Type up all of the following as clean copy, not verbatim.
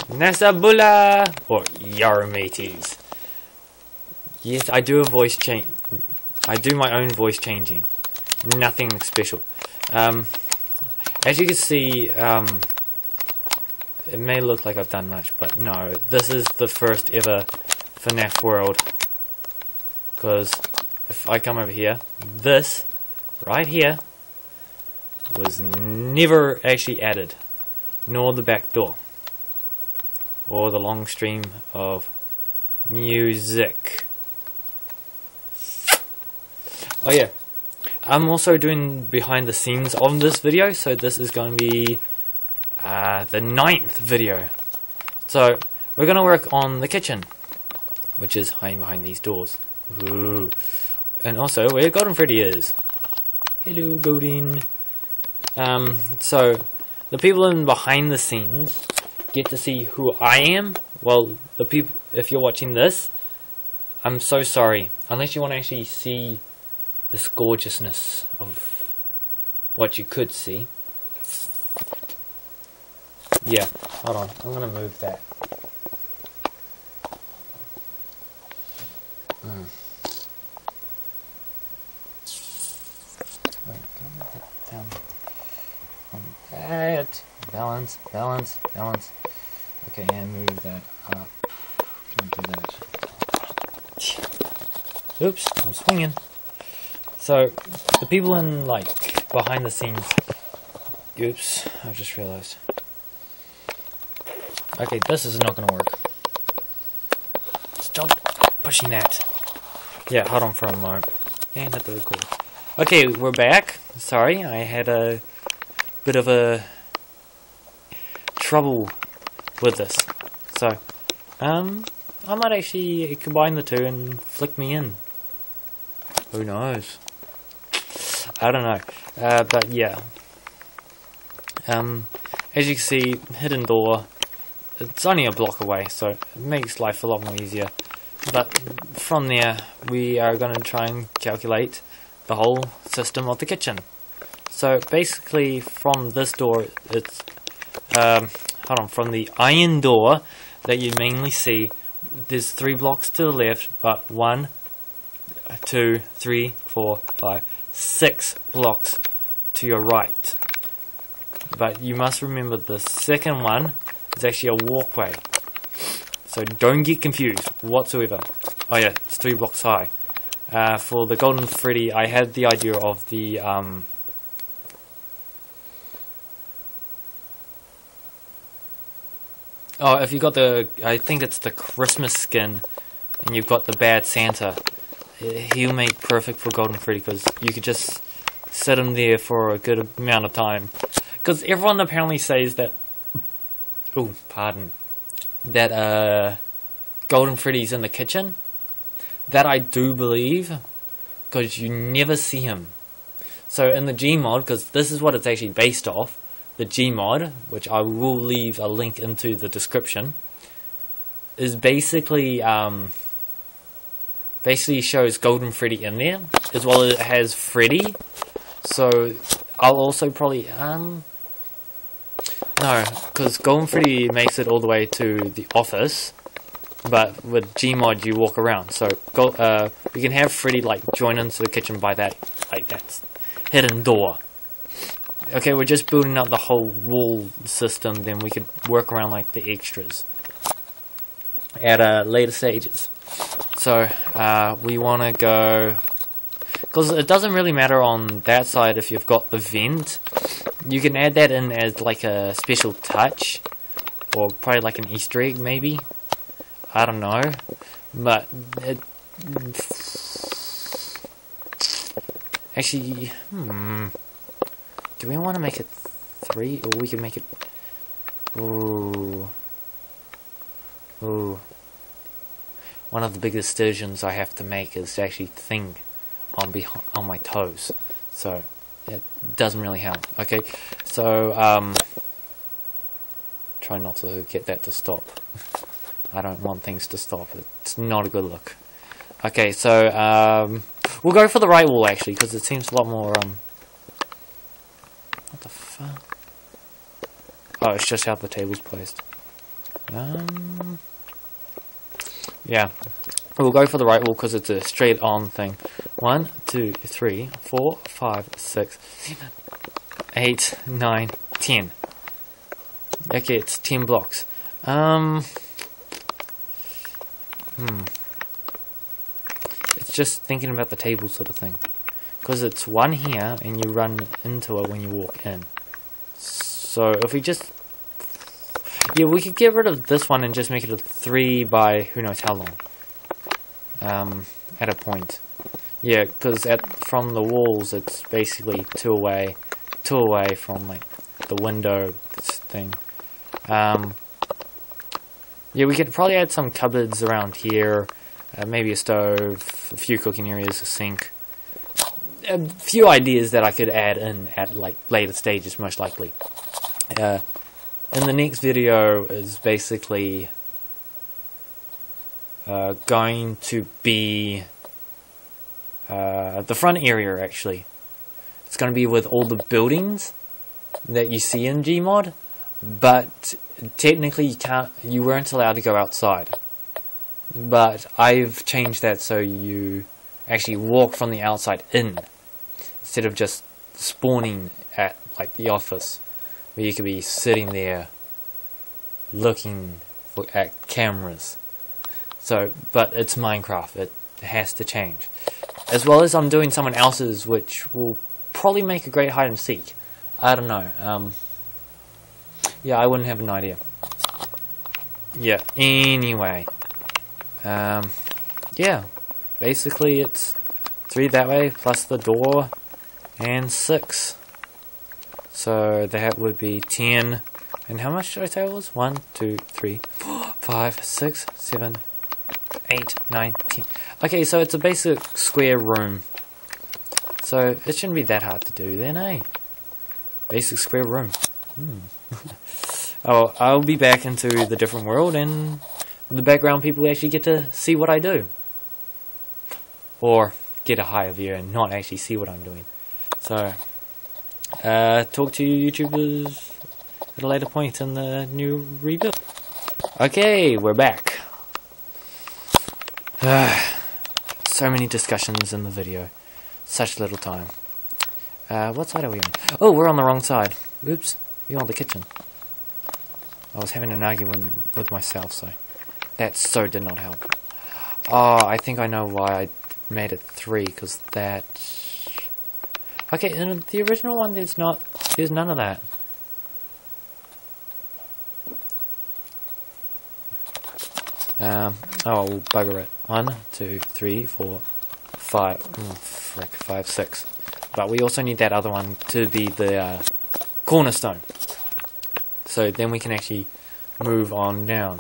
Nasabula or Yar mateys. Yes, I do a voice change. I do my own voice changing. Nothing special. As you can see, it may look like I've done much, but no. This is the first ever Fnaf world. Because if I come over here, this right here was never actually added, nor the back door, or the long stream of music. Oh yeah, I'm also doing behind the scenes of this video, so this is going to be the 9th video. So we're going to work on the kitchen, which is hiding behind these doors. Ooh. And also where Golden Freddy is. Hello, Golden. So the people in behind the scenes get to see who I am. Well, the people, if you're watching this, I'm so sorry. Unless you want to actually see this gorgeousness of what you could see. Yeah, hold on. I'm gonna move that. Wait, can I move that down? That. Balance, balance, balance. Okay, and move that up. Can I do that? Oops, I'm swinging. So, the people in, like, behind the scenes... Oops, I've just realized. Okay, this is not gonna work. Stop pushing that. Yeah, hold on for a moment. And hit the record. Okay, we're back. Sorry, I had a bit of a trouble with this. So, I might actually combine the two and flick me in. Who knows? I don't know. But yeah. As you can see, hidden door. It's only a block away, so it makes life a lot more easier. But from there, we are going to try and calculate the whole system of the kitchen. So basically, from this door, it's from the iron door that you mainly see, there's 3 blocks to the left, but 1, 2, 3, 4, 5, 6 blocks to your right. But you must remember the second one is actually a walkway. So don't get confused whatsoever. Oh yeah, it's 3 blocks high. For the Golden Freddy, I had the idea of the oh, if you got the, I think it's the Christmas skin, and you've got the Bad Santa, he'll make perfect for Golden Freddy, because you could just set him there for a good amount of time. Because everyone apparently says that, oh, pardon, that Golden Freddy's in the kitchen. That I do believe, because you never see him. So in the Gmod, because this is what it's actually based off, the Gmod, which I will leave a link into the description, is basically shows Golden Freddy in there, as well as it has Freddy. So I'll also probably no, because Golden Freddy makes it all the way to the office, but with Gmod you walk around. So you can have Freddy like join into the kitchen by that hidden door. Okay, we're just building up the whole wall system, then we could work around like the extras at later stages. So we want to go, because it doesn't really matter on that side if you've got the vent. You can add that in as like a special touch, or probably like an Easter egg maybe. I don't know, but it actually, do we want to make it 3, or we can make it? Ooh. One of the biggest decisions I have to make is to actually think on my toes, so it doesn't really help. Okay, so try not to get that to stop. I don't want things to stop. It's not a good look. Okay, so we'll go for the right wall actually, because it seems a lot more what the fuck? Oh, it's just how the table's placed. Yeah, we'll go for the right wall because it's a straight on thing. 1, 2, 3, 4, 5, 6, 7, 8, 9, 10. Okay, it's 10 blocks. It's just thinking about the table sort of thing. Because it's one here, and you run into it when you walk in. So, if we just... Yeah, we could get rid of this one and just make it a 3 by who knows how long. At a point. Yeah, because from the walls, it's basically 2 away from, like, the window thing. Yeah, we could probably add some cupboards around here. Maybe a stove, a few cooking areas, a sink. A few ideas that I could add in at like later stages, most likely. In the next video is basically going to be the front area. Actually, it's going to be with all the buildings that you see in Gmod, but technically you weren't allowed to go outside. But I've changed that so you actually walk from the outside in, instead of just spawning at like the office, where you could be sitting there looking at cameras. So, but it's Minecraft, it has to change. As well as I'm doing someone else's, which will probably make a great hide and seek. I don't know. Yeah, I wouldn't have an idea. Yeah. Anyway. Yeah, basically it's 3 that way, plus the door, and 6. So that would be 10, and how much did I say it was? 1, 2, 3, 4, 5, 6, 7, 8, 9, 10. Okay, so it's a basic square room. So it shouldn't be that hard to do then, eh? Basic square room. Oh, I'll be back into the different world, and in the background people actually get to see what I do. Or get a higher view and not actually see what I'm doing. So, talk to you YouTubers at a later point in the new rebuild. Okay, we're back. So many discussions in the video. Such little time. What side are we on? Oh, we're on the wrong side. Oops, we're on the kitchen. I was having an argument with myself, so that so did not help. Oh, I think I know why I made it 3, because that... Okay, in the original one there's none of that. Oh, we'll bugger it. 1, 2, 3, 4, 5, frick, 5, 6. But we also need that other one to be the cornerstone. So then we can actually move on down.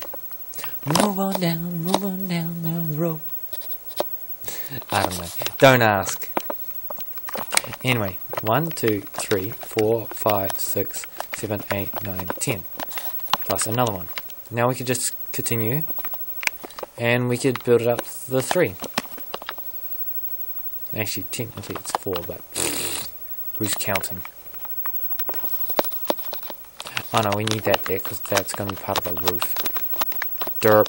Move on down the road. I don't know. Don't ask. Anyway, 1, 2, 3, 4, 5, 6, 7, 8, 9, 10. Plus another one. Now we could just continue. And we could build it up to the 3. Actually, technically it's 4, but who's counting? Oh no, we need that there, because that's going to be part of the roof. Derp.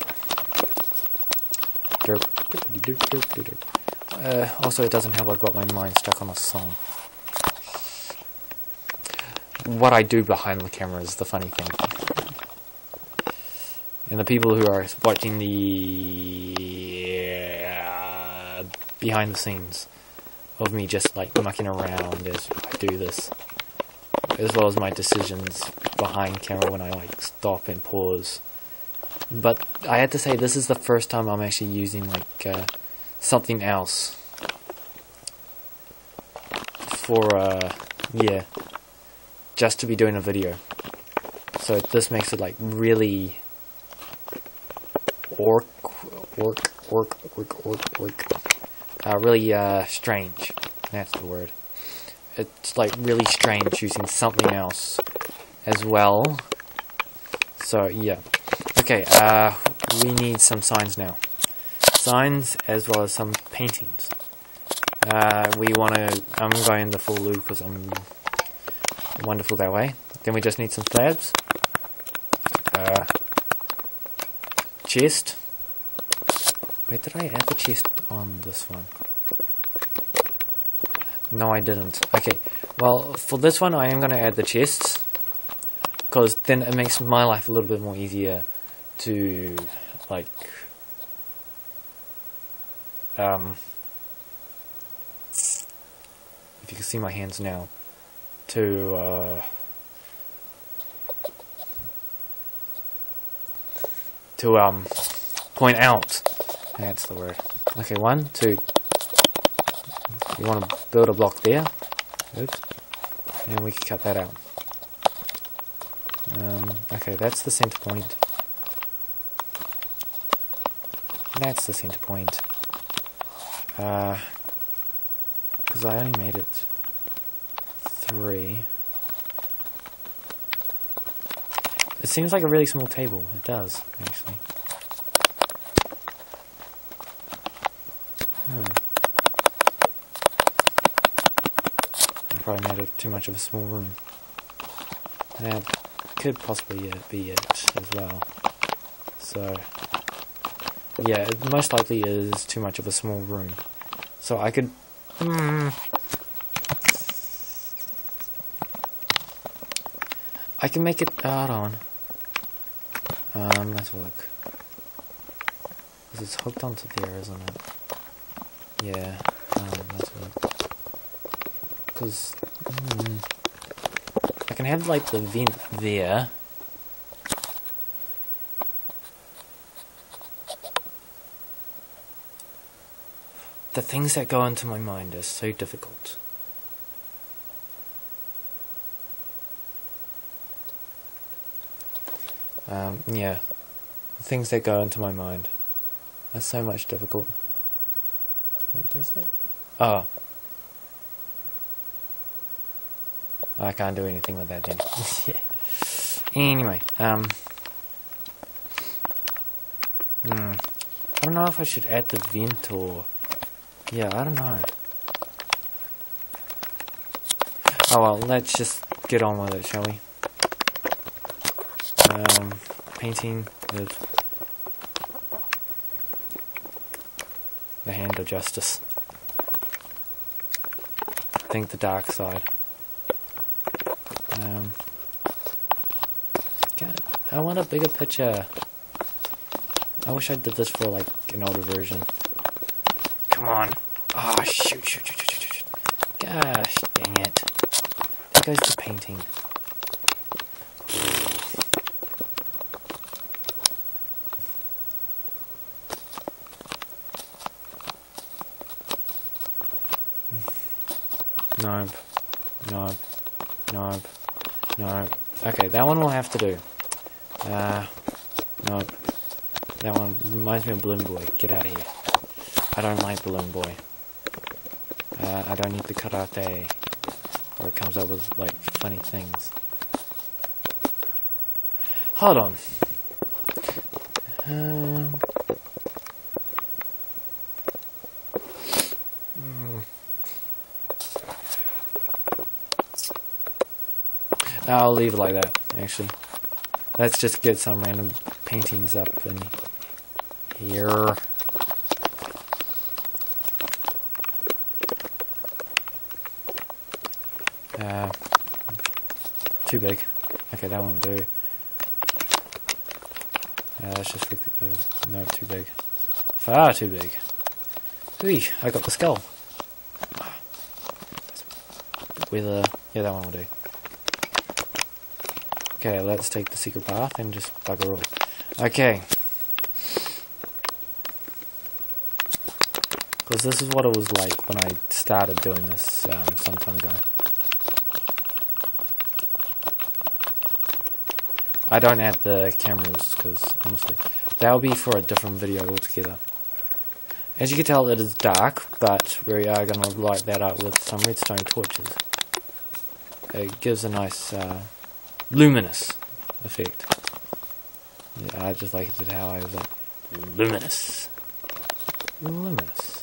Derp. Also, it doesn't help I've got my mind stuck on a song. What I do behind the camera is the funny thing. And the people who are watching the behind the scenes of me just like mucking around as I do this, as well as my decisions behind camera when I like stop and pause. But I had to say, this is the first time I'm actually using like something else for yeah, just to be doing a video. So this makes it like really really strange. That's the word. It's like really strange using something else as well. So yeah. Okay, we need some signs now. Signs as well as some paintings. I'm going the full loop because I'm wonderful that way. Then we just need some slabs. chest. Where did I add the chest on this one? No, I didn't. Okay, well, for this one I am going to add the chests, because then it makes my life a little bit more easier to, like, if you can see my hands now, to point out. That's the word. Okay, 1, 2. You want to build a block there. Oops. And we can cut that out. Okay, that's the center point. That's the center point. Because I only made it 3. It seems like a really small table. It does, actually. I probably made it too much of a small room. That could possibly be it as well. So, yeah, it most likely is too much of a small room. So I could... I can make it... hold on. Let's look. Because it's hooked onto there, isn't it? Yeah, let's look. Because... I can have, like, the vent there. The things that go into my mind are so difficult. Yeah. The things that go into my mind are so much difficult. Wait, does that? Oh. I can't do anything with that then. Yeah. Anyway, I don't know if I should add the vent or... Yeah, I don't know. Oh well, let's just get on with it, shall we? Painting with the hand of justice. I think the dark side. God, I want a bigger picture. I wish I did this for like an older version. Come on. Oh, shoot. Gosh, dang it. There goes the painting. Nope. Okay, that one we'll have to do. Nope. That one reminds me of Balloon Boy. Get out of here. I don't like Balloon Boy. I don't need the karate, or it comes up with, like, funny things. Hold on. I'll leave it like that, actually. Let's just get some random paintings up in here. Too big. Okay, that won't do. Let's just... no, too big. Far too big. Whee! I got the skull. With yeah, that one will do. Okay, let's take the secret path and just bugger all. Okay. Because this is what it was like when I started doing this some time ago. I don't add the cameras because, honestly, that'll be for a different video altogether. As you can tell, it is dark, but we are going to light that up with some redstone torches. It gives a nice luminous effect. Yeah, I just like it how I was like, luminous. Luminous.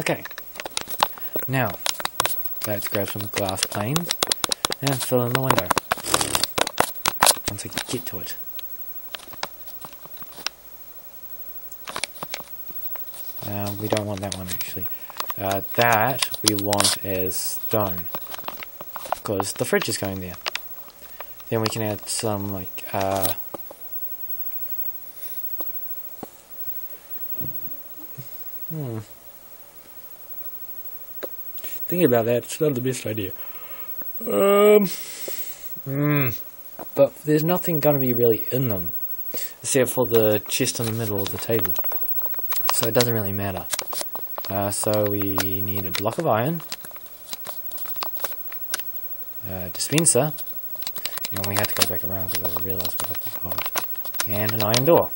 Okay. Now, let's grab some glass planes and fill in the window once I get to it. We don't want that one actually. That we want as stone, because the fridge is going there. Then we can add some like thinking about that, it's not the best idea. But there's nothing going to be really in them, except for the chest in the middle of the table. So it doesn't really matter. So we need a block of iron, a dispenser, and we have to go back around because I realised what I forgot, and an iron door.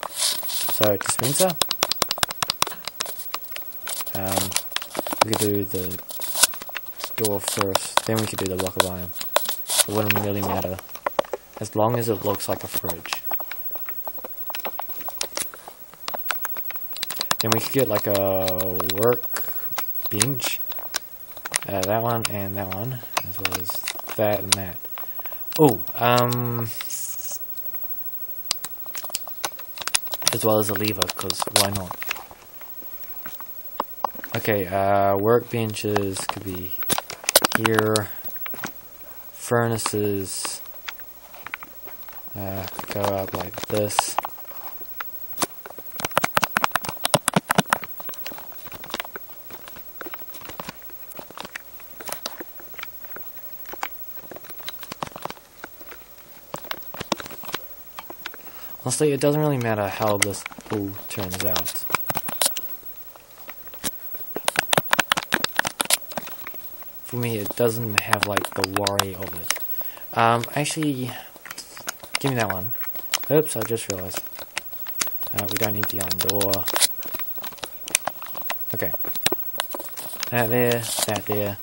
So dispenser, we could do the door first, then we could do the block of iron. It wouldn't really matter, as long as it looks like a fridge. Then we could get like a work bench, that one and that one, as well as that and that. Oh, as well as a lever, because why not? Okay, workbenches could be here. Furnaces go up like this. Honestly, it doesn't really matter how this all turns out. For me, it doesn't have like the worry of it. Actually, give me that one. Oops, I just realized. We don't need the iron door. Okay. That there.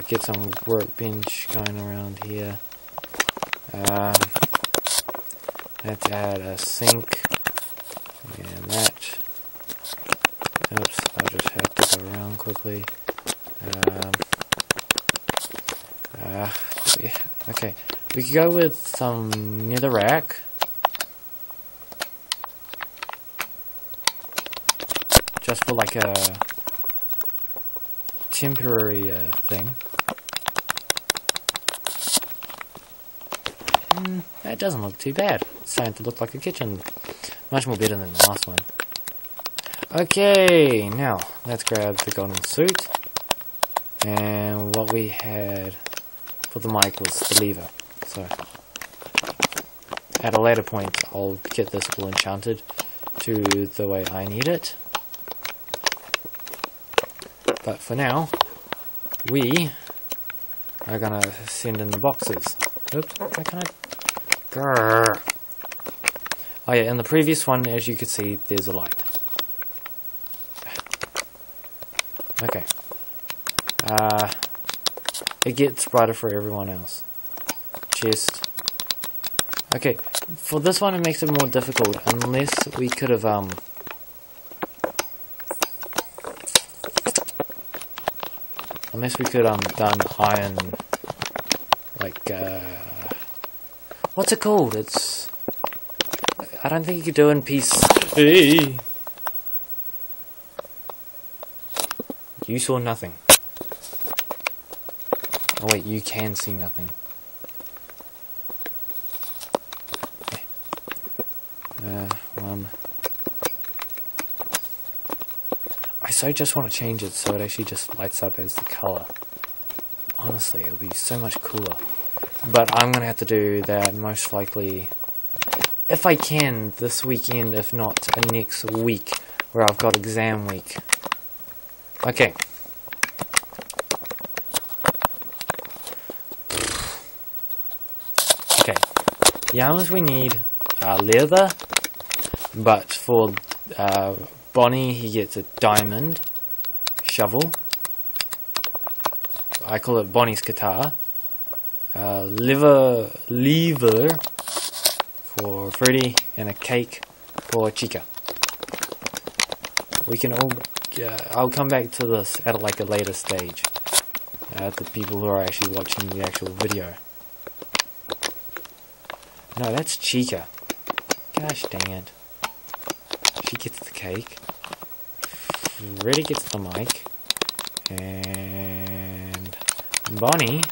Get some workbench going around here. Let's add a sink. And that. Oops, I'll just have to go around quickly. Yeah, okay. We could go with some nether rack. Just for like a temporary thing. That doesn't look too bad. It's starting to look like a kitchen. Much more better than the last one. Okay, now let's grab the golden suit. And what we had for the mic was the lever. So at a later point I'll get this all enchanted to the way I need it. But for now, we are gonna send in the boxes. Oops, how can I? Grrr. Oh yeah, in the previous one, as you could see, there's a light. Okay. It gets brighter for everyone else. Chest. Okay, for this one it makes it more difficult, unless we could have, done iron, like, what's it called? It's, I don't think you could do it in piece. Hey! You saw nothing. Oh wait, you can see nothing. One. I so just want to change it so it actually just lights up as the colour. Honestly, it'll be so much cooler. But I'm going to have to do that most likely, if I can, this weekend, if not next week, where I've got exam week. Okay. Okay. The armors we need are leather, but for Bonnie, he gets a diamond shovel. I call it Bonnie's guitar. Lever for Freddy, and a cake for Chica. We can all. I'll come back to this at like a later stage. the people who are actually watching the actual video. No, that's Chica. Gosh dang it. She gets the cake. Freddy gets the mic. And Bonnie,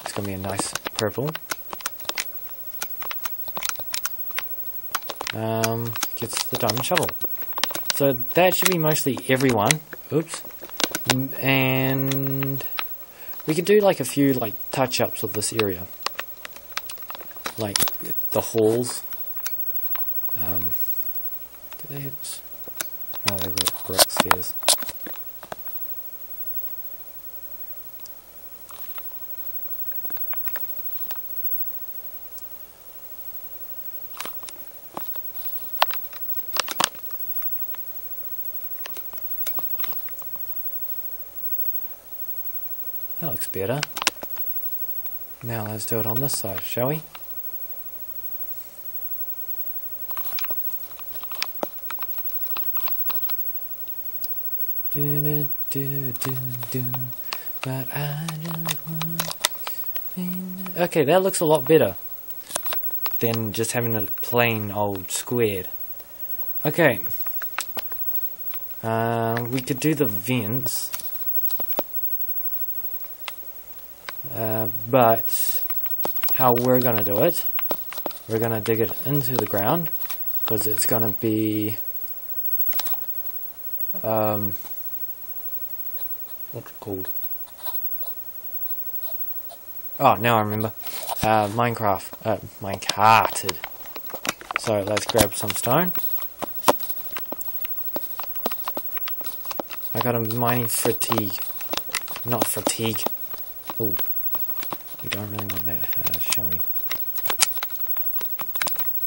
it's gonna be a nice purple. Gets the diamond shovel. So that should be mostly everyone. Oops. And we could do like a few like touch-ups of this area. Like the halls. Do they have... No, we're upstairs. That looks better. Now let's do it on this side, shall we? Do do do do do, but I just want. Okay, that looks a lot better than just having a plain old squared. Okay, we could do the vents, but how we're gonna do it? We're gonna dig it into the ground because it's gonna be what's it called? Oh, now I remember. Minecarted. So let's grab some stone. I got a mining fatigue. Not fatigue. Ooh. We don't really want that showing.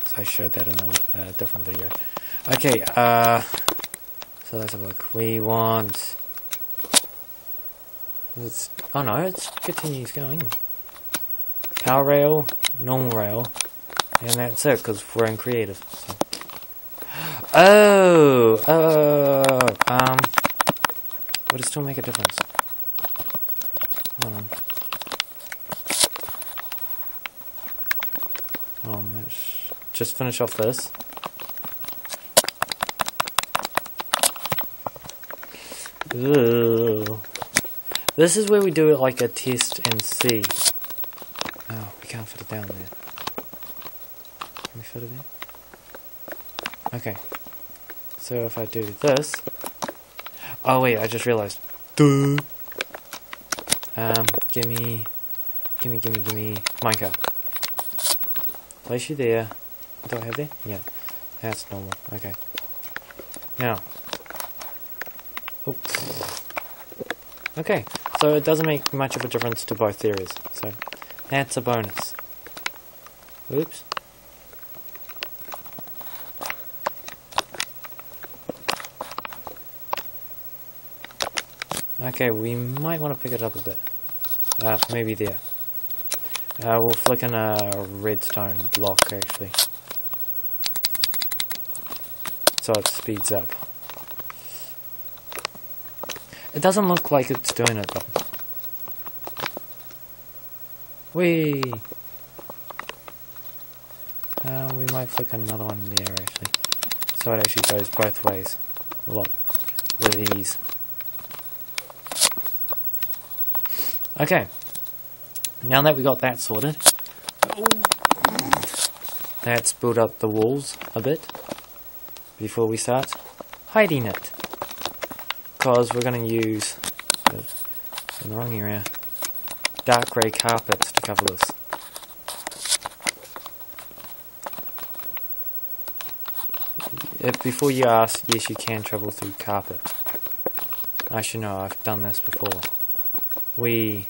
So I showed that in a different video. Okay, so let's have a look. We want... oh no, it continues going. Power rail, normal rail, and that's it, because we're in creative. So. Would it still make a difference? Hold on. Let's just finish off this. Ugh. This is where we do it like a test and see. Oh, we can't fit it down there. Can we fit it there? Okay. So if I do this... Oh wait, I just realised. Duh! Gimme minecart. Place you there. Do I have there? Yeah. That's normal. Okay. Now. Oh. Okay. So it doesn't make much of a difference to both areas. So that's a bonus. Oops. Okay, we might want to pick it up a bit. Maybe there. We'll flick in a redstone block, actually. So it speeds up. It doesn't look like it's doing it, though. Whee! We might flick another one there, actually. So it actually goes both ways. A lot. With ease. Okay. Now that we got that sorted, let's build up the walls a bit before we start hiding it. Because we're going to use, in the wrong area, dark grey carpets to cover this. Before you ask, yes, you can travel through carpet. I should know, I've done this before. We.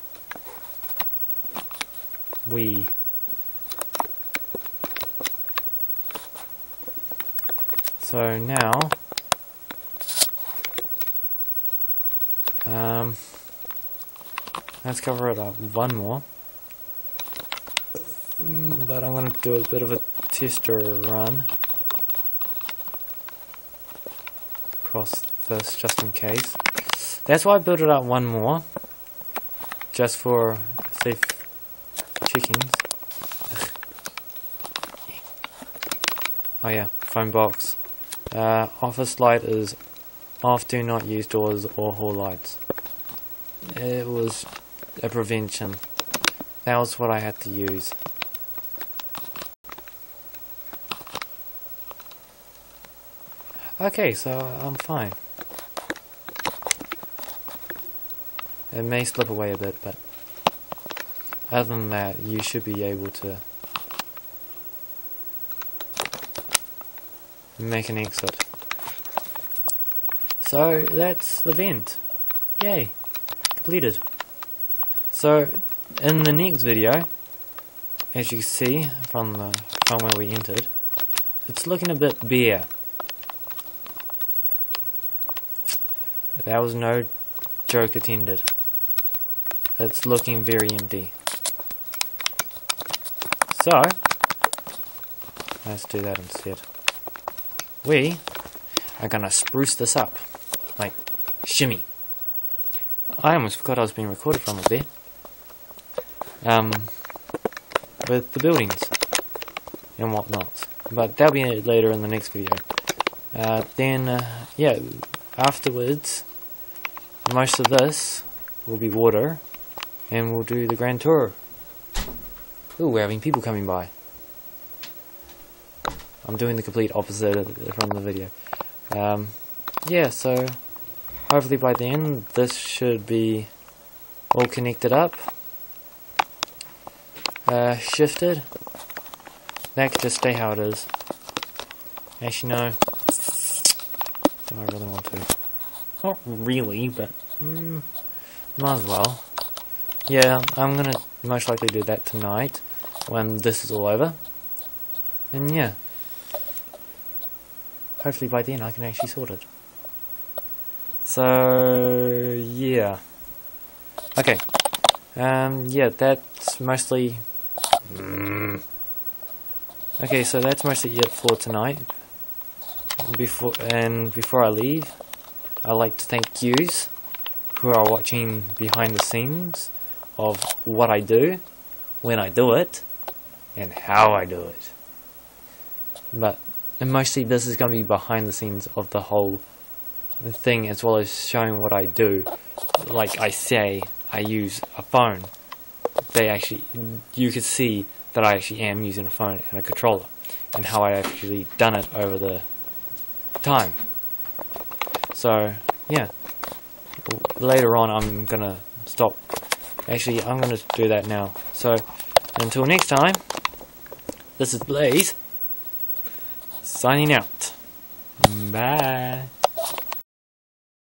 So now, let's cover it up one more. But I'm going to do a bit of a tester run across this just in case. That's why I built it up one more. just for safe checkings. Oh yeah, phone box. Office light is off, do not use doors or hall lights. It was a prevention. That was what I had to use. Okay, so I'm fine. It may slip away a bit, but other than that, you should be able to make an exit. So that's the vent. Yay, completed. So in the next video, as you can see from where we entered, it's looking a bit bare. There was no joke attended. It's looking very empty. So let's do that instead. We are gonna spruce this up, like shimmy. I almost forgot I was being recorded from up there. With the buildings and whatnot, but that'll be later in the next video. Yeah, afterwards, most of this will be water, and we'll do the grand tour. Ooh, we're having people coming by. I'm doing the complete opposite from the video. Yeah, so hopefully by the end this should be all connected up, shifted. That could just stay how it is. Actually no, do I really want to? Not really, but might as well. Yeah, I'm gonna most likely do that tonight when this is all over. And yeah, hopefully by then I can actually sort it. So yeah, okay. Yeah, that's mostly. Okay, so that's mostly it for tonight. Before I leave, I'd like to thank yous who are watching behind the scenes of what I do, when I do it, and how I do it. And mostly this is going to be behind the scenes of the whole thing, as well as showing what I do. Like I say, I use a phone. You could see that I actually am using a phone and a controller, and how I actually done it over the time. So yeah, later on I'm gonna stop. Actually, I'm gonna do that now. So until next time, this is Blaze signing out. Bye.